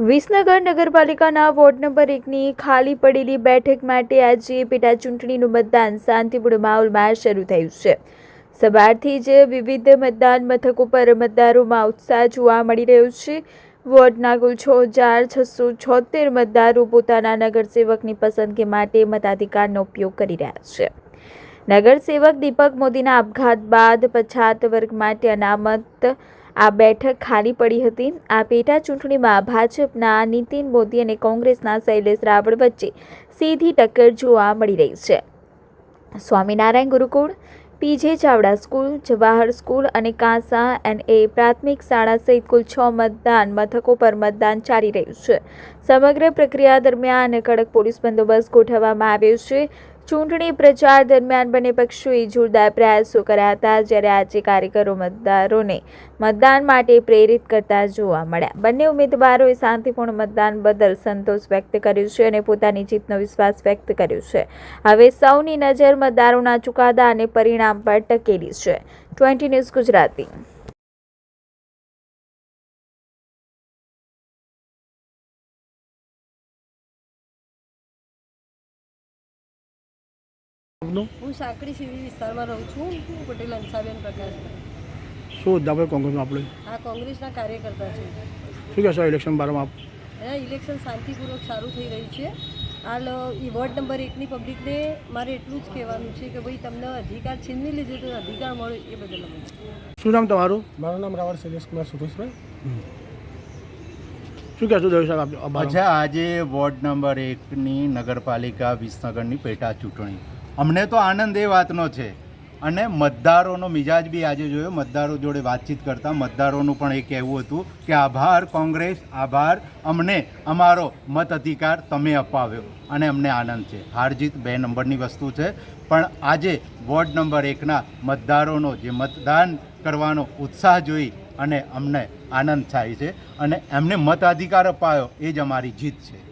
વિસનગર નગરપાલિકાના ward number 1ની ખાલી પડેલી બેઠક માટે આજે પેટા ચૂંટણીનું મતદાન શાંતિપૂર્ણ માહોલમાં શરૂ થયું છે। સવારથી જ વિવિધ મતદાન મથકો પર મતદારોમાં ઉત્સાહ જોવા મળી રહ્યો છે। વોર્ડના કુલ 6,676 મતદારો પોતાના નગરસેવકની પસંદગી માટે મતાધિકારનો ઉપયોગ કરી રહ્યા છે। નગરસેવક દીપક મોદીના આપઘાત બાદ પછાત વર્ગ માટે અનામત આ બેઠક ખાલી પડી હતી। આ પેટા ચૂંટણીમાં ભાજપના નીતિન મોદી અને કોંગ્રેસના શૈલેષ રાવળ વચ્ચે સીધી ટક્કર જોવા મળી રહી છે। Swaminarayan Gurukul, PJ Chavda school, Jawahar school અને કાંસા NA પ્રાથમિક શાળા સહિત કુલ 6 મતદાન મથકો પર મતદાન ચાલી રહ્યું છે। સમગ્ર પ્રક્રિયા દરમિયાન કડક પોલીસ બંદોબસ્ત ગોઠવવામાં આવ્યો છે। ચૂંટણી પ્રચાર દરમિયાન બંને પક્ષોએ જોરદાર પ્રયાસો કર્યા હતા, જ્યારે આજે કાર્યકરો મતદારોને મતદાન માટે પ્રેરિત કરતા જોવા મળ્યા। બંને ઉમેદવારોએ શાંતિપૂર્ણ મતદાન બદલ સંતોષ વ્યક્ત કર્યો છે અને પોતાની જીતનો વિશ્વાસ વ્યક્ત કર્યો છે। હવે સૌની નજર મતદારોના ચુકાદા અને પરિણામ પર ટકેલી છે। 20 ન્યૂઝ ગુજરાતી। હું સાંકડી સીવી વિસ્તારમાં રહું છું। હું પટેલ હંસાબેન પ્રકાશભાઈ। શું હોદ્દા પર કોંગ્રેસમાં આપણે આ કોંગ્રેસના કાર્યકર્તા છે। શું કહેશો ઇલેક્શન બારમાં આપ? એના ઇલેક્શન શાંતિપૂર્વક સારું થઈ રહ્યું છે। હાલ વોર્ડ નંબર 1ની પબ્લિકને મારે એટલું જ કહેવાનું છે કે ભાઈ તમને અધિકાર છીનવી લીધો તો અધિકાર મળે એ બદલ શું નામ તમારું? મારું નામ રાવળ શૈલેષકુમાર સુરેશભાઈ। શું કહેશો દર્શક આપ? અચ્છા, આજે વોર્ડ નંબર 1ની નગરપાલિકા વિસનગરની પેટા ચૂંટણી, અમને તો આનંદ એ વાતનો છે અને મતદારોનો મિજાજ બી આજે જોયો। મતદારો જોડે વાતચીત કરતા મતદારોનું પણ એ કહેવું હતું કે આભાર કોંગ્રેસ, આભાર, અમને અમારો મત અધિકાર તમે અપાવ્યો અને અમને આનંદ છે। હાર જીત 2 નંબરની વસ્તુ છે, પણ આજે વોર્ડ નંબર 1ના મતદારોનો જે મતદાન કરવાનો ઉત્સાહ જોઈ અને અમને આનંદ થાય છે અને એમને મતાધિકાર અપાયો એ જ અમારી જીત છે।